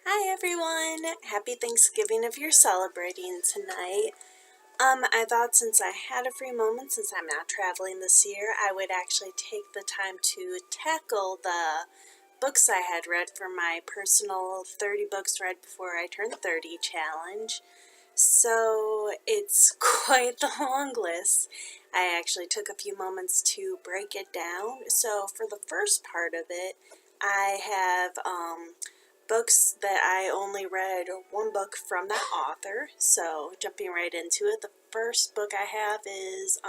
Hi everyone! Happy Thanksgiving if you're celebrating tonight. I thought since I had a free moment, since I'm not traveling this year, I would actually take the time to tackle the books I had read for my personal 30 books read before I turned 30 challenge. So it's quite the long list. I actually took a few moments to break it down. So for the first part of it, I have books that I only read one book from that author. So jumping right into it, the first book I have is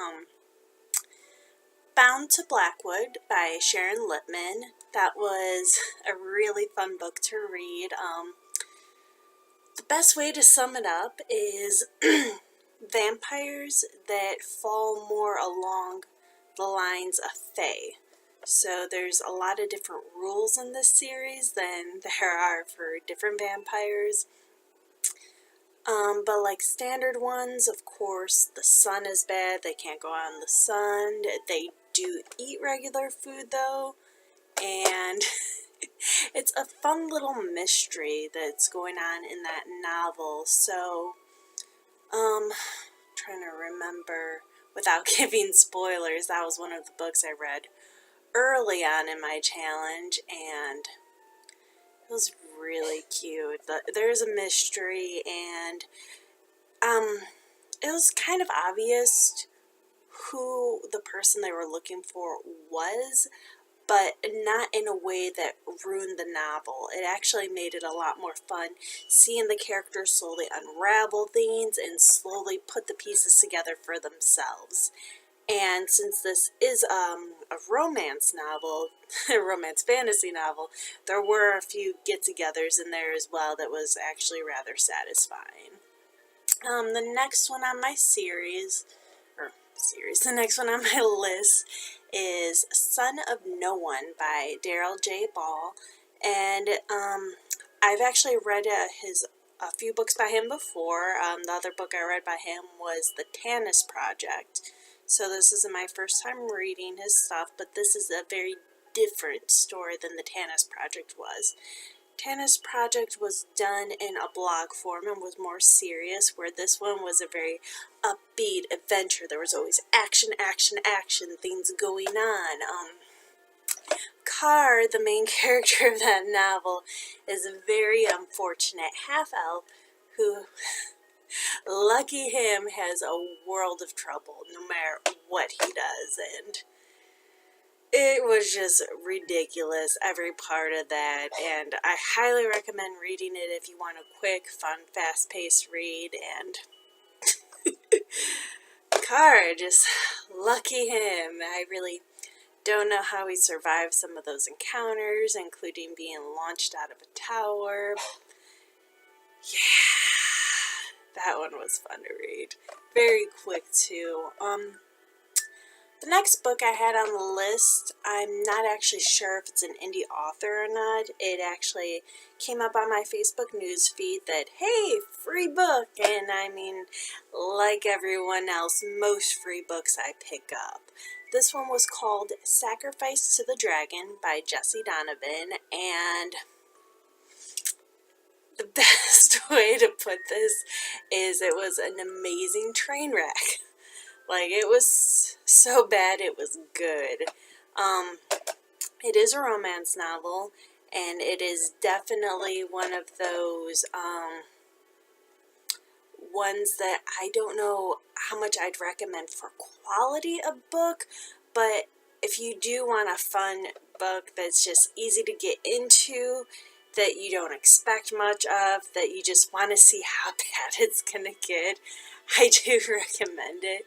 Bound to Blackwood by Sharon Lippman. That was a really fun book to read. The best way to sum it up is vampires that fall more along the lines of fae. So there's a lot of different rules in this series than there are for different vampires. But like standard ones, of course, the sun is bad. They can't go out in the sun. They do eat regular food though. And it's a fun little mystery that's going on in that novel. So, trying to remember without giving spoilers, that was one of the books I read early on in my challenge, and it was really cute. There's a mystery, and it was kind of obvious who the person they were looking for was, but not in a way that ruined the novel. It actually made it a lot more fun seeing the characters slowly unravel things and slowly put the pieces together for themselves. And since this is a romance novel, a romance fantasy novel, there were a few get-togethers in there as well that was actually rather satisfying. The next one on my the next one on my list is Son of No One by Darrell J. Ball. And I've actually read a few books by him before. The other book I read by him was The Tanis Project. So this isn't my first time reading his stuff, but this is a very different story than The Tanis Project was. Tanis Project was done in a blog form and was more serious, where this one was a very upbeat adventure. There was always action, action, action, things going on. Carr, the main character of that novel, is a very unfortunate half-elf who, lucky him, has a world of trouble no matter what he does, and it was just ridiculous, every part of that, and I highly recommend reading it if you want a quick, fun, fast-paced read. And Carr, just lucky him. I really don't know how he survived some of those encounters, including being launched out of a tower. Yeah, that one was fun to read. Very quick, too. The next book I had on the list, I'm not actually sure if it's an indie author or not. It actually came up on my Facebook news feed that, hey, free book. And I mean, like everyone else, most free books I pick up. This one was called Sacrifice to the Dragon by Jessie Donovan, and the best way to put this is it was an amazing train wreck. Like, it was so bad it was good. It is a romance novel, and it is definitely one of those ones that I don't know how much I'd recommend for quality of book, but if you do want a fun book that's just easy to get into, that you don't expect much of, that you just want to see how bad it's gonna get, I do recommend it.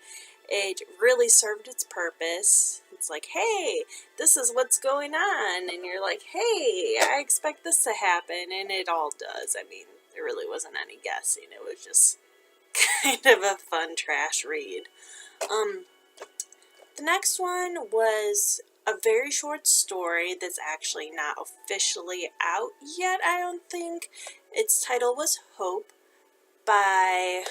It really served its purpose. It's like, hey, this is what's going on, and you're like, hey, I expect this to happen, and it all does. I mean, there really wasn't any guessing. It was just kind of a fun trash read. The next one was a very short story that's actually not officially out yet, I don't think. Its title was Hope by,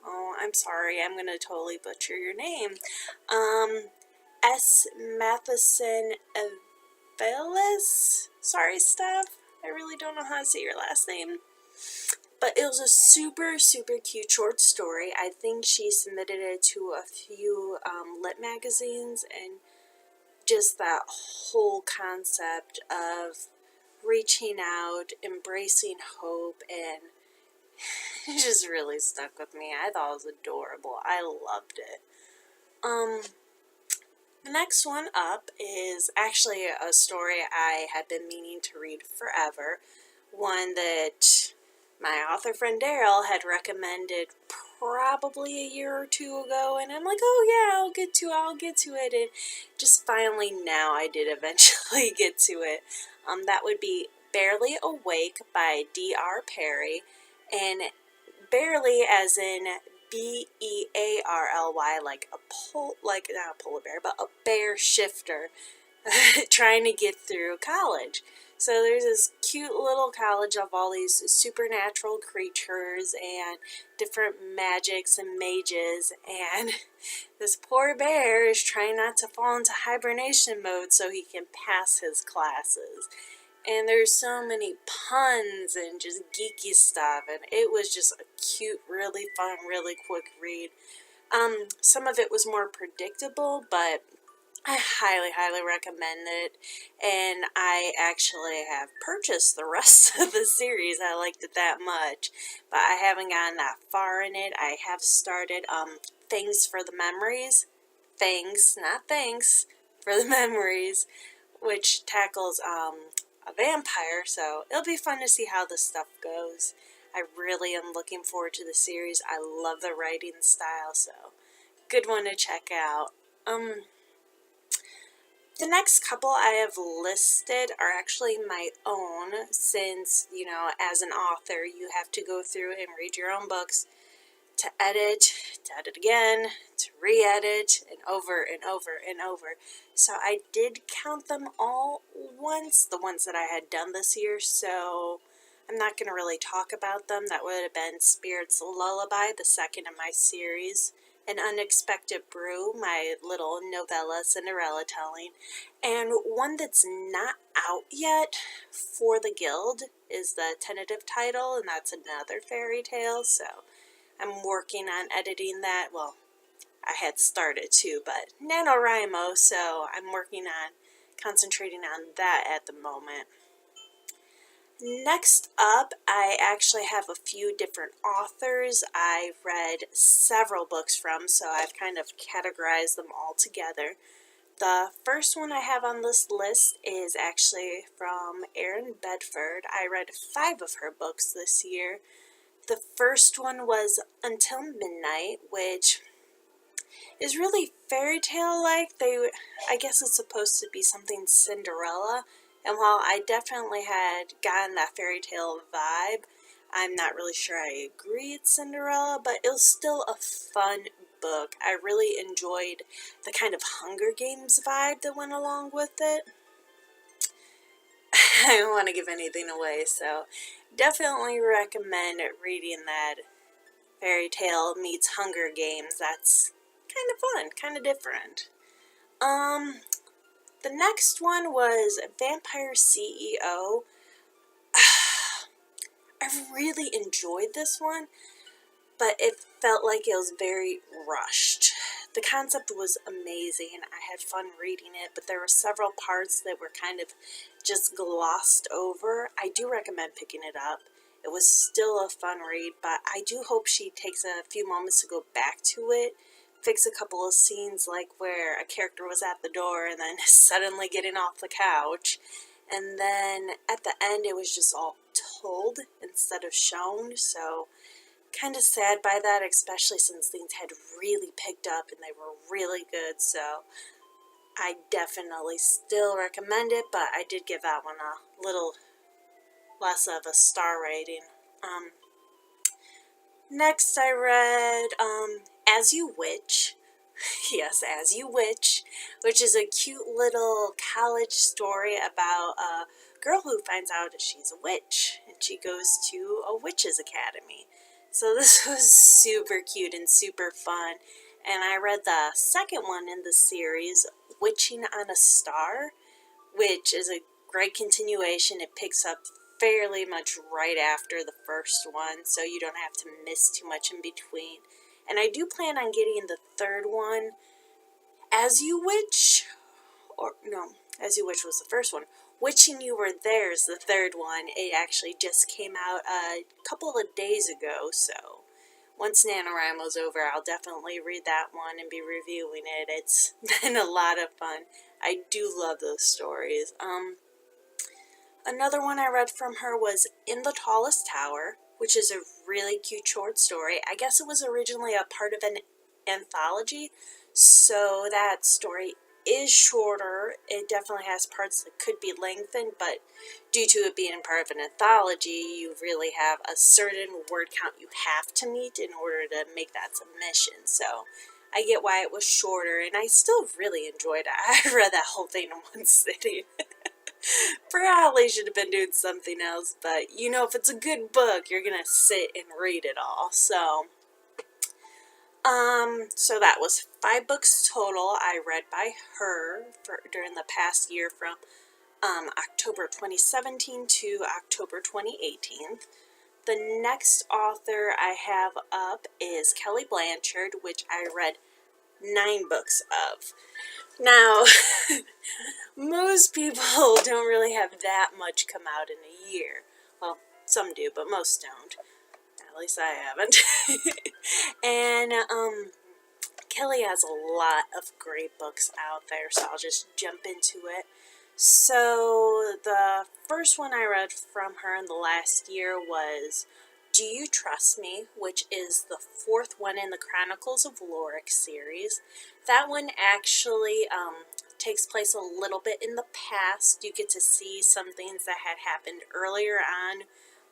oh, I'm sorry, I'm going to totally butcher your name. S. Matheson Avelis? Sorry, Steph. I really don't know how to say your last name. But it was a super, super cute short story. I think she submitted it to a few lit magazines, and just that whole concept of reaching out, embracing hope, and it just really stuck with me. I thought it was adorable. I loved it. The next one up is actually a story I had been meaning to read forever. One that my author friend Daryl had recommended probably a year or two ago, and I'm like, oh yeah, I'll get to it, and just finally now I did eventually get to it. That would be Barely Awake by D.R. Perry, and barely as in Bearly, like not a polar bear, but a bear shifter trying to get through college. So there's this cute little college of all these supernatural creatures and different magics and mages, and this poor bear is trying not to fall into hibernation mode so he can pass his classes. And there's so many puns and just geeky stuff, and it was just a cute, really fun, really quick read. Some of it was more predictable, but I highly, highly recommend it, and I actually have purchased the rest of the series. I liked it that much, but I haven't gotten that far in it. I have started Things for the Memories. Things, not thanks, for the Memories, which tackles a vampire, so it'll be fun to see how this stuff goes. I really am looking forward to the series. I love the writing style, so good one to check out. The next couple I have listed are actually my own, since, as an author, you have to go through and read your own books to edit again, to re-edit, and over and over and over. So I did count them all once, the ones that I had done this year, so I'm not going to really talk about them. That would have been Spirit's Lullaby, the second in my series, An Unexpected Brew, my little novella Cinderella telling, and one that's not out yet for the Guild is the tentative title, and that's another fairy tale, so I'm working on editing that. Well, I had started too, but NaNoWriMo, so I'm working on concentrating on that at the moment. Next up, I actually have a few different authors I've read several books from, so I've kind of categorized them all together. The first one I have on this list is actually from Erin Bedford. I read 5 of her books this year. The first one was Until Midnight, which is really fairy tale-like. I guess it's supposed to be something Cinderella, and while I definitely had gotten that fairy tale vibe, I'm not really sure I agree it's Cinderella, but it was still a fun book. I really enjoyed the kind of Hunger Games vibe that went along with it. I don't want to give anything away, so definitely recommend reading that fairy tale meets Hunger Games. That's kind of fun, kind of different. The next one was Vampire CEO. I really enjoyed this one, but it felt like it was very rushed. The concept was amazing. I had fun reading it, but there were several parts that were kind of just glossed over. I do recommend picking it up. It was still a fun read, but I do hope she takes a few moments to go back to it, fix a couple of scenes like where a character was at the door and then suddenly getting off the couch. And then at the end it was just all told instead of shown, so kind of sad by that, especially since things had really picked up and they were really good, so I definitely still recommend it, but I did give that one a little less of a star rating. Next I read As You Witch. Yes, As You Witch, which is a cute little college story about a girl who finds out that she's a witch, and she goes to a witch's academy. So this was super cute and super fun, and I read the second one in the series, Witching on a Star, which is a great continuation. It picks up fairly much right after the first one, so you don't have to miss too much in between. And I do plan on getting the third one, As You Witch, or no, As You Witch was the first one. Witching You Were There's the third one. It actually just came out a couple of days ago, so once NaNoWriMo's over, I'll definitely read that one and be reviewing it. It's been a lot of fun. I do love those stories. Another one I read from her was In the Tallest Tower, which is a really cute short story. I guess it was originally a part of an anthology, so that story is shorter. It definitely has parts that could be lengthened, but due to it being part of an anthology, you really have a certain word count you have to meet in order to make that submission. So I get why it was shorter, and I still really enjoyed it. I read that whole thing in one sitting. Probably should have been doing something else, but you know, if it's a good book, you're gonna sit and read it all. So that was 5 books total I read by her during the past year from October 2017 to October 2018. The next author I have up is Kelly Blanchard, which I read 9 books of. Now, most people don't really have that much come out in a year. Well, some do, but most don't. At least I haven't. And, Kelly has a lot of great books out there, so I'll just jump into it. So, the first one I read from her in the last year was Do You Trust Me?, which is the 4th one in the Chronicles of Lorik series. That one actually takes place a little bit in the past. You get to see some things that had happened earlier on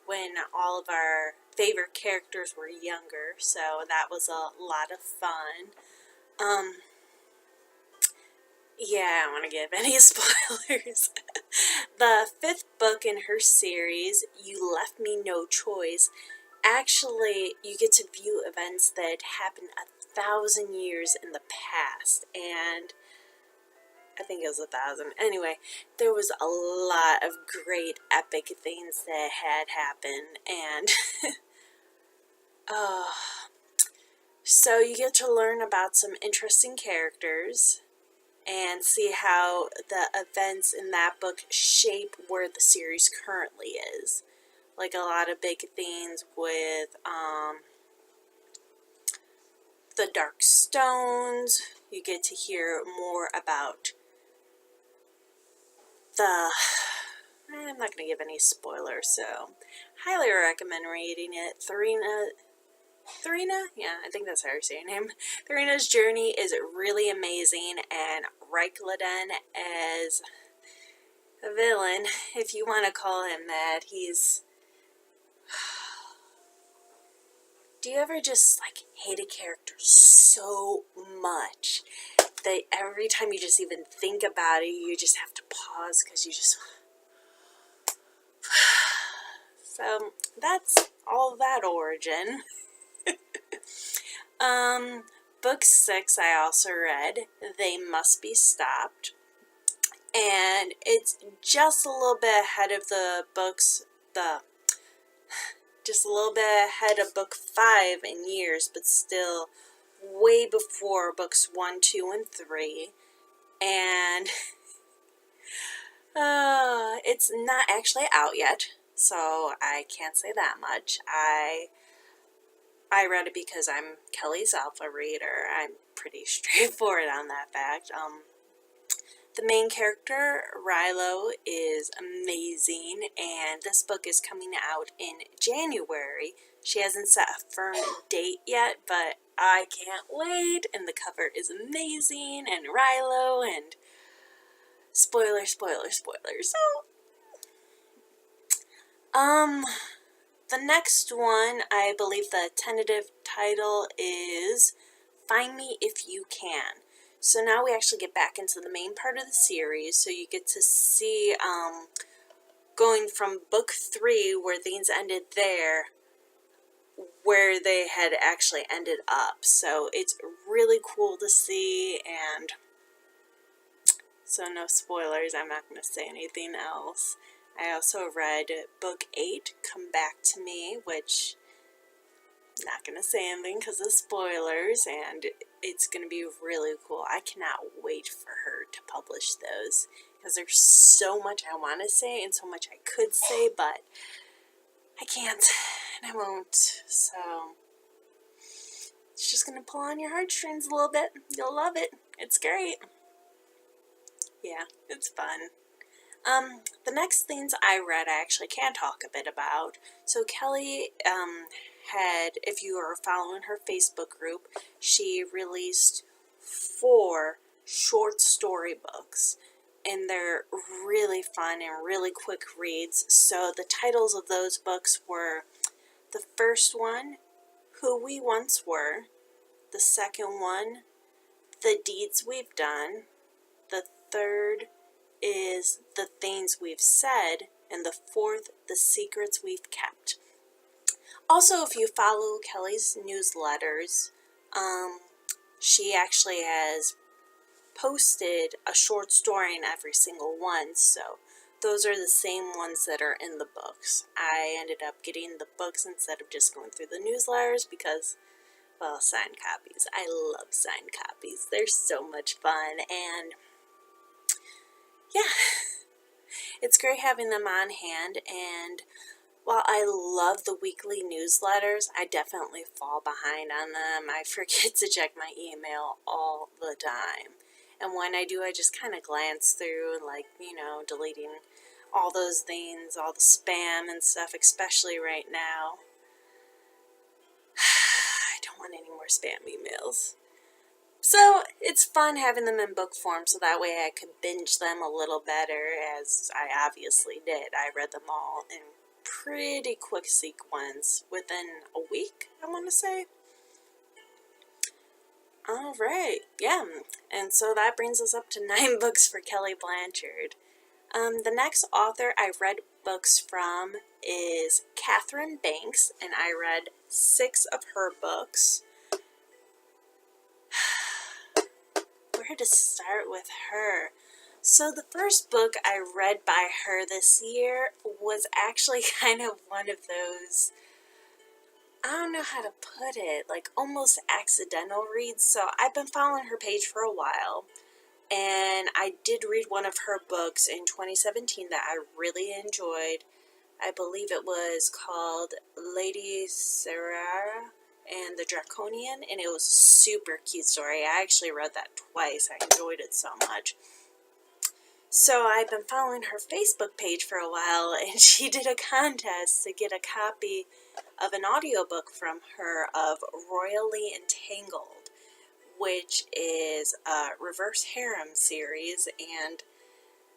when all of our favorite characters were younger, so that was a lot of fun. Yeah, I don't want to give any spoilers. The 5th book in her series, You Left Me No Choice, actually, you get to view events that happened 1,000 years in the past, and I think it was 1,000. Anyway, there was a lot of great epic things that had happened, and so you get to learn about some interesting characters and see how the events in that book shape where the series currently is. Like a lot of big things with the Dark Stones. You get to hear more about I'm not going to give any spoilers, so highly recommend reading it. Therina? Yeah, I think that's how you say her name. Therina's journey is really amazing, and Reikladen as a villain, if you want to call him that, he's... Do you ever just, hate a character so much that every time you just even think about it, you just have to pause because you just... So, that's all that origin. Book 6 I also read, They Must Be Stopped, and it's just a little bit ahead of just a little bit ahead of book 5 in years, but still way before books 1, 2, and 3, and it's not actually out yet, so I can't say that much. I read it because I'm Kelly's alpha reader. I'm pretty straightforward on that fact. The main character, Rilo, is amazing, and this book is coming out in January. She hasn't set a firm date yet, but I can't wait, and the cover is amazing, and Rilo, and spoiler. So, the next one, I believe the tentative title is Find Me If You Can. So now we actually get back into the main part of the series, so you get to see going from book 3, where things ended there, where they had actually ended up. So it's really cool to see, and so no spoilers, I'm not going to say anything else. I also read book 8, Come Back to Me, which I'm not going to say anything because of spoilers, and it's going to be really cool. I cannot wait for her to publish those because there's so much I want to say and so much I could say, but I can't and I won't. So it's just going to pull on your heartstrings a little bit. You'll love it. It's great. Yeah, it's fun. The next things I read I actually can talk a bit about. So Kelly had, if you are following her Facebook group, she released 4 short story books. And they're really fun and really quick reads. So the titles of those books were the first one, Who We Once Were. The second one, The Deeds We've Done. The third is The Things We've Said, and the fourth, The Secrets We've Kept. Also, if you follow Kelly's newsletters, she actually has posted a short story in every single one, so those are the same ones that are in the books. I ended up getting the books instead of just going through the newsletters because, well, signed copies. I love signed copies. They're so much fun, and yeah, it's great having them on hand. And while I love the weekly newsletters, I definitely fall behind on them. I forget to check my email all the time. And when I do, I just kind of glance through and, like, deleting all those things, all the spam and stuff, especially right now. I don't want any more spam emails. So it's fun having them in book form so that way I could binge them a little better, as I obviously did. I read them all in pretty quick sequence within a week, I want to say. All right, yeah, and so that brings us up to 9 books for Kelly Blanchard. The next author I read books from is Catherine Banks, and I read 6 of her books. Where to start with her? So the first book I read by her this year was actually kind of one of those, I don't know how to put it, like almost accidental reads. So I've been following her page for a while, and I did read one of her books in 2017 that I really enjoyed. I believe it was called Lady Serara and the Draconian, and it was a super cute story. I actually read that twice. I enjoyed it so much. So I've been following her Facebook page for a while, and she did a contest to get a copy of an audiobook from her of Royally Entangled, which is a reverse harem series, and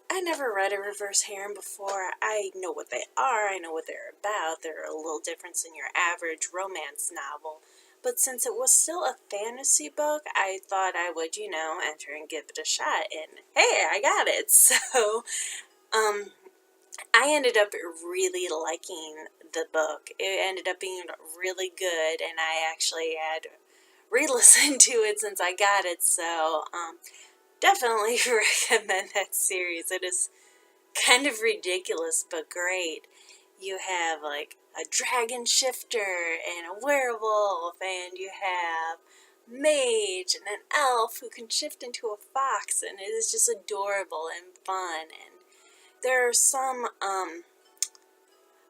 I never read a reverse harem before. I know what they are, I know what they're about. They're a little different than your average romance novel. But since it was still a fantasy book, I thought I would, enter and give it a shot. And hey, I got it. So, I ended up really liking the book. It ended up being really good, and I actually had re-listened to it since I got it. So, definitely recommend that series. It is kind of ridiculous, but great. You have like a dragon shifter and a werewolf, and you have mage and an elf who can shift into a fox, and it is just adorable and fun. And there are some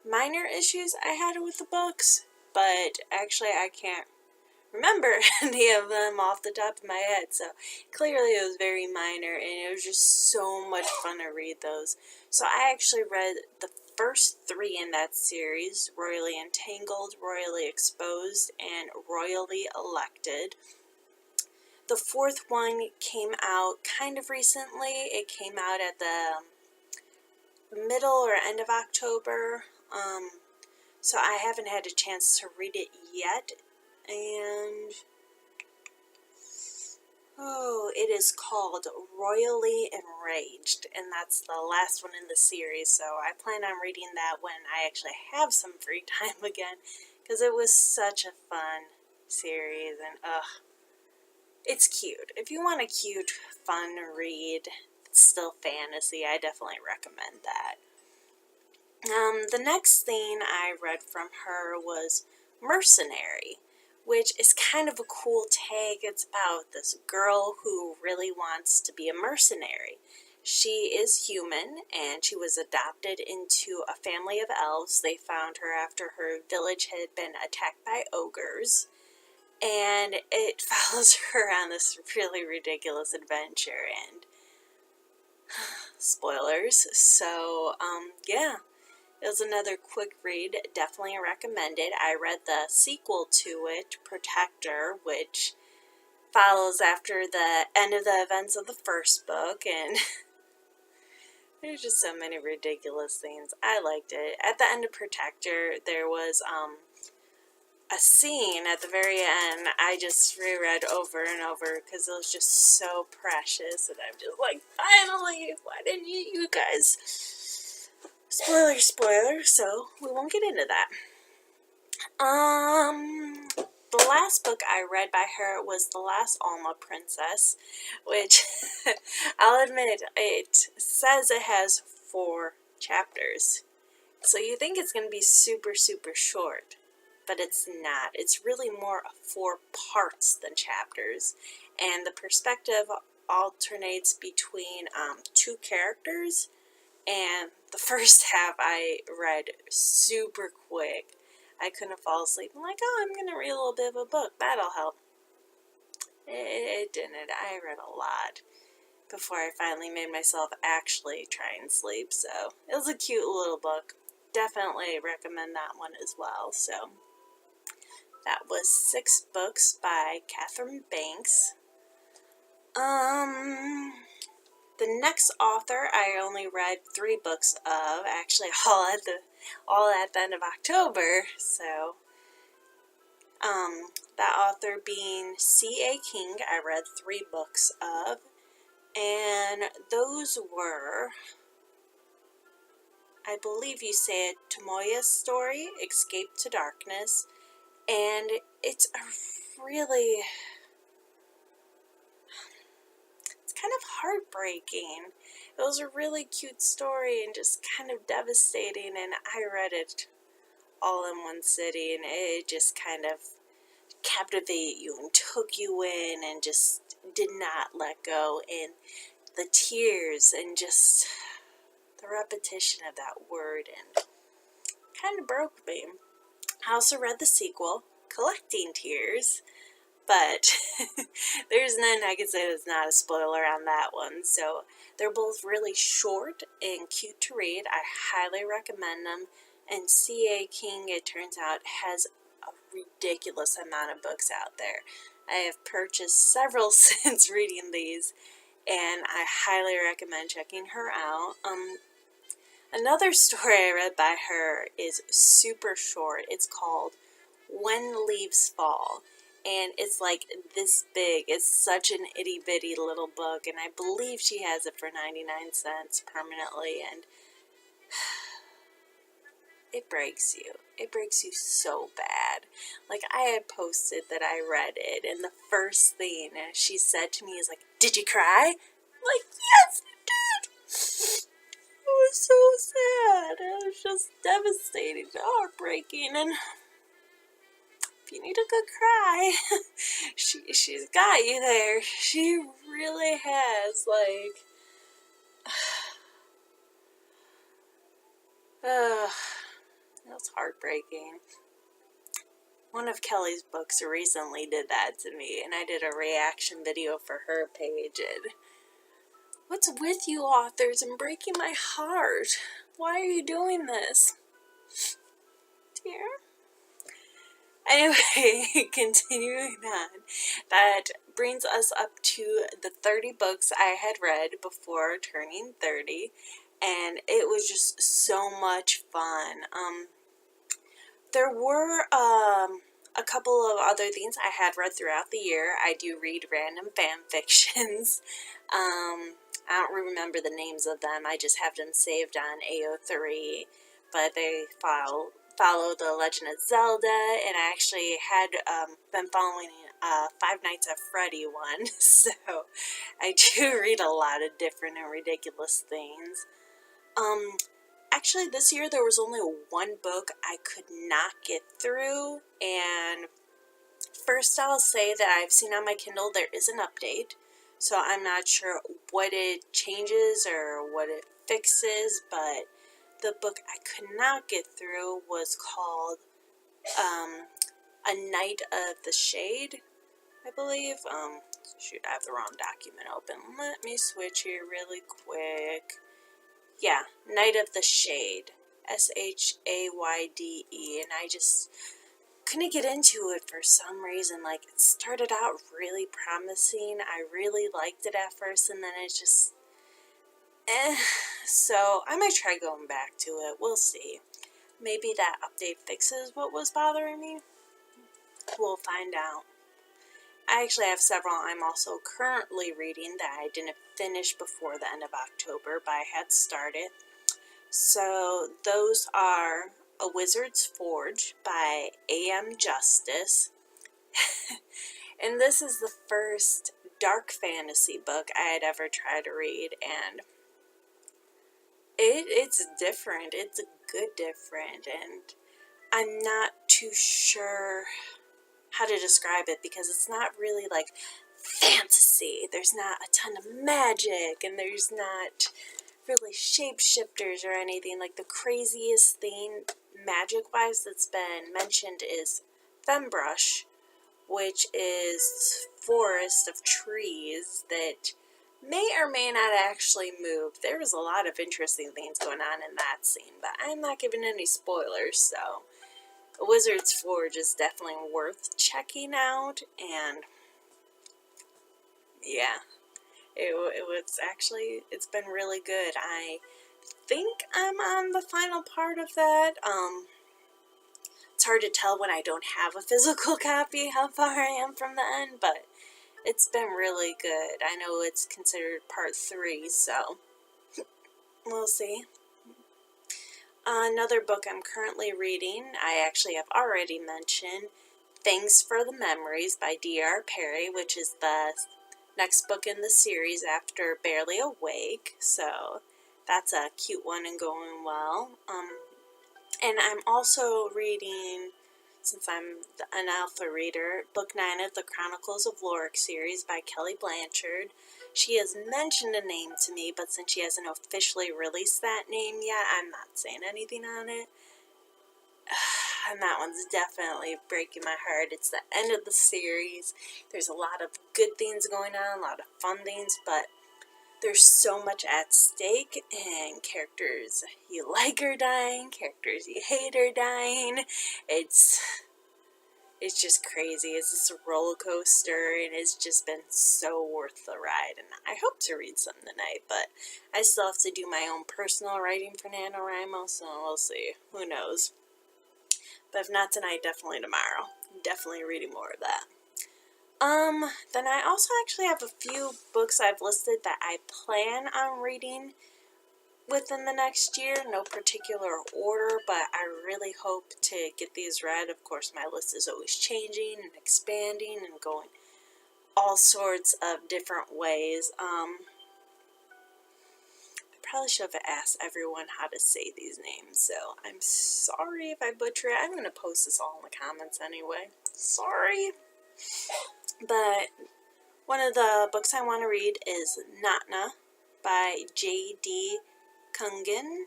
minor issues I had with the books, but actually I can't remember any of them off the top of my head, so clearly it was very minor, and it was just so much fun to read those. So I actually read the first 3 in that series, Royally Entangled, Royally Exposed, and Royally Elected. The 4th one came out kind of recently. It came out at the middle or end of October, so I haven't had a chance to read it yet. And it is called Royally Enraged, and that's the last one in the series, so I plan on reading that when I actually have some free time again, because it was such a fun series, and it's cute. If you want a cute, fun read, it's still fantasy, I definitely recommend that. The next thing I read from her was Mercenary, which is kind of a cool take. It's about this girl who really wants to be a mercenary. She is human, and she was adopted into a family of elves. They found her after her village had been attacked by ogres, and it follows her on this really ridiculous adventure, and spoilers. So, yeah. It was another quick read, definitely recommended. I read the sequel to it, Protector, which follows after the end of the events of the first book, and there's just so many ridiculous things. I liked it. At the end of Protector, there was a scene at the very end I just reread over and over because it was just so precious, and I'm just like, finally, why didn't you guys? Spoiler, so we won't get into that. The last book I read by her was The Last Alma Princess, which I'll admit, it says it has 4 chapters. So you think it's going to be super, super short, but it's not. It's really more 4 parts than chapters, and the perspective alternates between 2 characters, and the first half I read super quick. I couldn't fall asleep. I'm like, oh, I'm going to read a little bit of a book. That'll help. It didn't. I read a lot before I finally made myself actually try and sleep. So it was a cute little book. Definitely recommend that one as well. So that was 6 books by Catherine Banks. The next author I only read 3 books of, actually all at the end of October. So that author being C.A. King, I read 3 books of, and those were, I believe you say it, Tomoya's Story, Escape to Darkness, and it's kind of heartbreaking. It was a really cute story and just kind of devastating, and I read it all in one sitting, and it just kind of captivated you and took you in and just did not let go, and the tears and just the repetition of that word and kind of broke me. I also read the sequel, Collecting Tears, but there's nothing I can say that's not a spoiler on that one. So they're both really short and cute to read. I highly recommend them. And C.A. King, it turns out, has a ridiculous amount of books out there. I have purchased several since reading these, and I highly recommend checking her out. Another story I read by her is super short. It's called When Leaves Fall, and it's like this big. It's such an itty bitty little book, and I believe she has it for 99 cents permanently, and it breaks you. It breaks you so bad. Like, I had posted that I read it, and the first thing she said to me is like, "Did you cry?" I'm like, yes, I did. It was so sad. It was just devastating, heartbreaking, and if you need a good cry, she's got you there. She really has, like, it was heartbreaking. One of Kelly's books recently did that to me, and I did a reaction video for her page, and what's with you authors and breaking my heart? Why are you doing this? Dear? Anyway, continuing on, that brings us up to the 30 books I had read before turning 30, and it was just so much fun. There were a couple of other things I had read throughout the year. I do read random fan fictions. I don't remember the names of them. I just have them saved on AO3, but they follow The Legend of Zelda, and I actually had been following Five Nights at Freddy one, so I do read a lot of different and ridiculous things. Actually, this year there was only one book I could not get through, and first I'll say that I've seen on my Kindle there is an update, so I'm not sure what it changes or what it fixes, but the book I could not get through was called A Night of the Shade, I believe. Shoot, I have the wrong document open. Let me switch here really quick. Yeah, Night of the Shade, Shayde, and I just couldn't get into it for some reason. Like, it started out really promising. I really liked it at first, and then it just, So I might try going back to it. We'll see. Maybe that update fixes what was bothering me. We'll find out. I actually have several I'm also currently reading that I didn't finish before the end of October, but I had started. So those are A Wizard's Forge by A.M. Justice. And this is the first dark fantasy book I had ever tried to read, and it's different. It's a good different, and I'm not too sure how to describe it because it's not really like fantasy. There's not a ton of magic, and there's not really shapeshifters or anything. Like, the craziest thing magic-wise that's been mentioned is Fembrush, which is forest of trees that may or may not actually move. There was a lot of interesting things going on in that scene, but I'm not giving any spoilers, so A Wizard's Forge is definitely worth checking out, and yeah, it's been really good. I think I'm on the final part of that. It's hard to tell when I don't have a physical copy how far I am from the end, but it's been really good. I know it's considered part 3, so we'll see. Another book I'm currently reading, I actually have already mentioned, Thanks for the Memories by D.R. Perry, which is the next book in the series after Barely Awake, so that's a cute one and going well. And I'm also reading, since I'm an alpha reader, Book 9 of the Chronicles of Lorik series by Kelly Blanchard. She has mentioned a name to me, but since she hasn't officially released that name yet, I'm not saying anything on it. And that one's definitely breaking my heart. It's the end of the series. There's a lot of good things going on, a lot of fun things, but there's so much at stake, and characters you like are dying, characters you hate are dying. It's just crazy. It's just a roller coaster, and it's just been so worth the ride. And I hope to read some tonight, but I still have to do my own personal writing for NaNoWriMo, so we'll see. Who knows? But if not tonight, definitely tomorrow. Definitely reading more of that. Then I also actually have a few books I've listed that I plan on reading within the next year. No particular order, but I really hope to get these read. Of course, my list is always changing and expanding and going all sorts of different ways. I probably should have asked everyone how to say these names, so I'm sorry if I butcher it. I'm going to post this all in the comments anyway. Sorry. But one of the books I want to read is Natna by J.D. Kungen,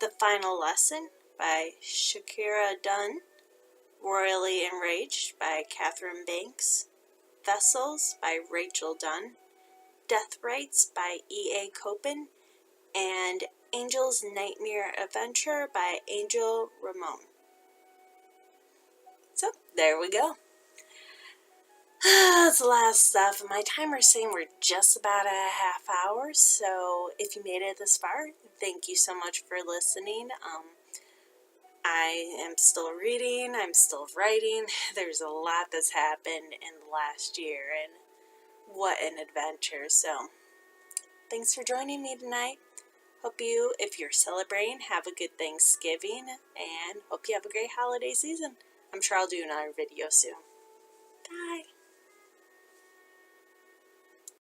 The Final Lesson by Shakira Dunn, Royally Enraged by Catherine Banks, Vessels by Rachel Dunn, Death Rights by E.A. Copen, and Angel's Nightmare Adventure by Angel Ramon. So, there we go. That's the last stuff. My timer's saying we're just about at a half hour, so if you made it this far, thank you so much for listening. I am still reading, I'm still writing. There's a lot that's happened in the last year, and what an adventure. So, thanks for joining me tonight. Hope you, if you're celebrating, have a good Thanksgiving, and hope you have a great holiday season. I'm sure I'll do another video soon. Bye.